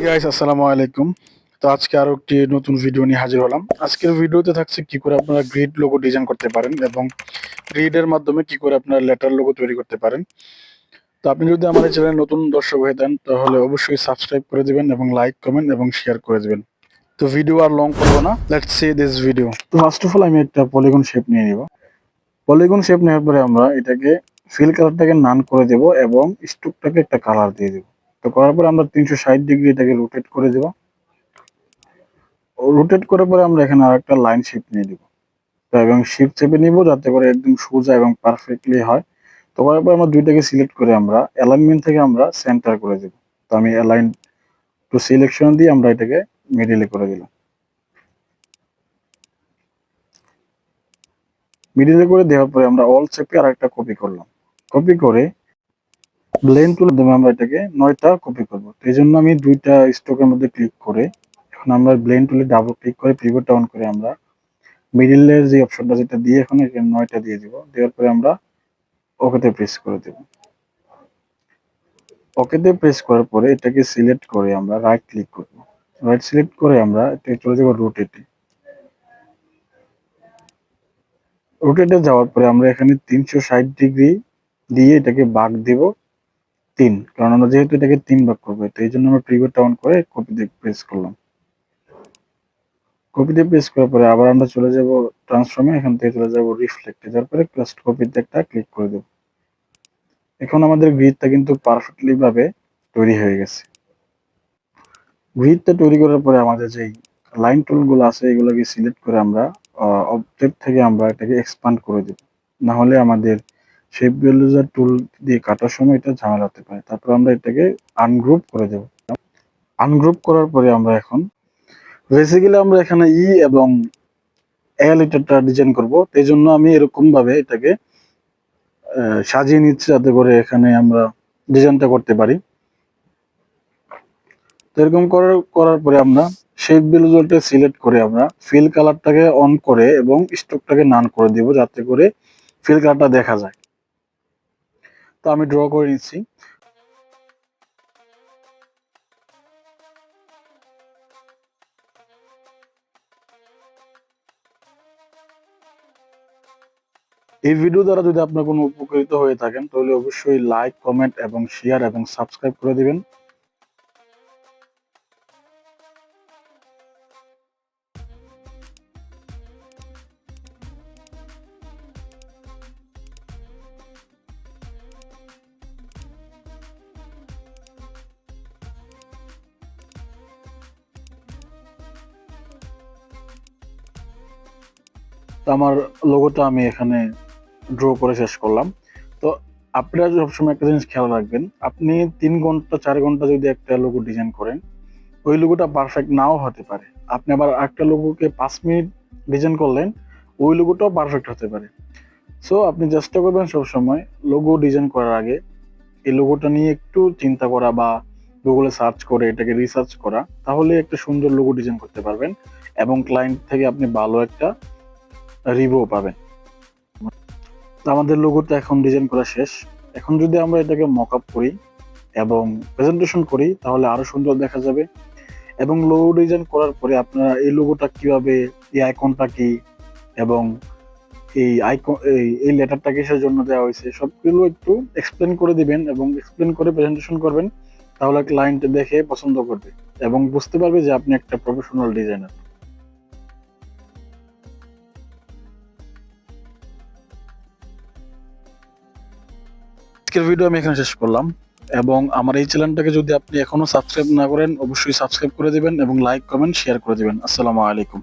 Guys, আসসালামু আলাইকুম। তো আজকে আরো একটি নতুন ভিডিও নিয়ে হাজির হলাম। আজকের ভিডিওতে থাকছে কি করে আপনারা গ্রিড লোগো ডিজাইন করতে পারেন এবং গ্রিডের মাধ্যমে কি করে আপনারা লেটার লোগো তৈরি করতে পারেন। তো আপনি যদি আমার এই চ্যানেলে নতুন দর্শক হয়ে থাকেন তাহলে অবশ্যই সাবস্ক্রাইব করে দিবেন এবং লাইক কমেন্ট এবং শেয়ার করে দিবেন। তো ভিডিও আর লং করবো না, লেটস সি দিস ভিডিও। তো ফার্স্ট অফ অল আমি একটা পলিগন শেপ নিয়ে নিব। পলিগন শেপ নেওয়ার পরে আমরা এটাকে ফিল কালারটাকে নান করে দেব এবং স্ট্রোকটাকে একটা কালার দিয়ে দেব। তো করার পরে আমরা 360 ডিগ্রি এটাকে রোটেট করে দেব। রোটেট করার পরে আমরা এখানে আরেকটা লাইন শেপ নিয়ে দিব। তো এবং শেপ চেপে নিব যাতে করে একদম সোজা এবং পারফেক্টলি হয়। তো করার পর আমরা দুইটাকে সিলেক্ট করে আমরা অ্যালাইনমেন্ট থেকে আমরা সেন্টার করে দেব। তো আমি অ্যালাইন টু সিলেকশন দিয়ে আমরা এটাকে মিডিলে করে দিলাম। মিডিলে করে দেওয়ার পরে আমরা অল চেপে আরেকটা কপি করলাম। কপি করে ব্লেন্ড টুলের মাধ্যমে আমরা এটাকে 9টা কপি করব। তো এই জন্য আমি দুইটা স্ট্রোকের মধ্যে ক্লিক করে এখন আমরা ব্লেন্ড টুলে ডাবল ক্লিক করে পিভট অন করে আমরা মিডিলের যে অপশনটা যেটা দিয়ে এখন এখানে 9টা দিয়ে দিব। দেওয়ার পরে আমরা ওকেতে প্রেস করে দেব। ওকেতে প্রেস করার পরে এটাকে সিলেক্ট করে আমরা রাইট ক্লিক করব। রাইট সিলেক্ট করে আমরা এটাকে চলে যাব রোটেটে। রোটেটে যাওয়ার পরে আমরা এখানে 360 ডিগ্রি দিয়ে এটাকে বাঁক দেব 3, কারণ আমরা যেহেতু এটাকে 3 ভাগ করবো, তো এই জন্য আমরা পিভট অন করে কপিতে প্রেস করলাম। কপিতে পেস্ট করার পরে আবার আমরা চলে যাব ট্রান্সফর্মে, এখান থেকে চলে যাব রিফ্লেক্টে, যার পরে জাস্ট কপিতে একটা ক্লিক করে দেব। এখন আমাদের গ্রিডটা কিন্তু পারফেক্টলি ভাবে তৈরি হয়ে গেছে। গ্রিডটা তৈরি করার পরে আমাদের যেই লাইন টুলগুলো আছে এগুলোকে সিলেক্ট করে আমরা অবজেক্ট থেকে আমরা এটাকে এক্সপান্ড করে দেব, না হলে আমাদের শেপ বিল্ডার টুল দিয়ে কাটার সময় এটা ঝামেলা হতে পারে। তারপর আমরা এটাকে আনগ্রুপ করে দেব। আনগ্রুপ করার পরে আমরা এখন বেসিক্যালি আমরা এখানে ই এবং লেটারটা ডিজাইন করব। এই জন্য আমি এরকম ভাবে এটাকে সাজিয়ে নিচ্ছি যাতে করে এখানে আমরা ডিজাইনটা করতে পারি। তো এরকম করার পরে আমরা শেপ বিল্ডারটা সিলেক্ট করে আমরা ফিল কালারটাকে অন করে এবং স্ট্রোকটাকে নান করে দিব যাতে করে ফিল কালারটা দেখা যায়। তো আমি ড্র করে নিচ্ছি। এই ভিডিও দ্বারা যদি আপনার কোনো উপকৃত হয়ে থাকেন তাহলে অবশ্যই লাইক কমেন্ট এবং শেয়ার এবং সাবস্ক্রাইব করে দিবেন। তো আমার লোগোটা আমি এখানে ড্র করে শেষ করলাম। তো আপনারা সবসময় একটা জিনিস খেয়াল রাখবেন, আপনি 3 ঘন্টা 4 ঘন্টা যদি একটা লোগো ডিজাইন করেন ওই লোগোটা পারফেক্ট নাও হতে পারে। আপনি আবার একটা লোগোকে 5 মিনিট ডিজাইন করলেন, ওই লোগোটাও পারফেক্ট হতে পারে। সো আপনি চেষ্টা করবেন সবসময় লোগো ডিজাইন করার আগে এই লোগোটা নিয়ে একটু চিন্তা করা বা গুগলে সার্চ করে এটাকে রিসার্চ করা, তাহলে একটা সুন্দর লোগো ডিজাইন করতে পারবেন এবং ক্লায়েন্ট থেকে আপনি ভালো একটা রিভিউ পাবেন। তো আমাদের লোগোটা এখন ডিজাইন করা শেষ। এখন যদি আমরা এটাকে মকআপ করি এবং প্রেজেন্টেশন করি তাহলে আরো সুন্দর দেখা যাবে। এবং লোগো ডিজাইন করার পরে আপনারা এই লোগোটা কিভাবে, এই আইকনটা কি এবং এই আইকন এই লেটারটা কিসের জন্য দেওয়া হয়েছে সবগুলো একটু এক্সপ্লেন করে দিবেন এবং এক্সপ্লেন করে প্রেজেন্টেশন করবেন, তাহলে ক্লায়েন্ট দেখে পছন্দ করবে এবং বুঝতে পারবে যে আপনি একটা প্রফেশনাল ডিজাইনার। আজকের ভিডিও আমি এখানে শেষ করলাম এবং আমার এই চ্যানেলটাকে যদি আপনি এখনো সাবস্ক্রাইব না করেন অবশ্যই সাবস্ক্রাইব করে দিবেন এবং লাইক কমেন্ট শেয়ার করে দিবেন। আসসালামু আলাইকুম।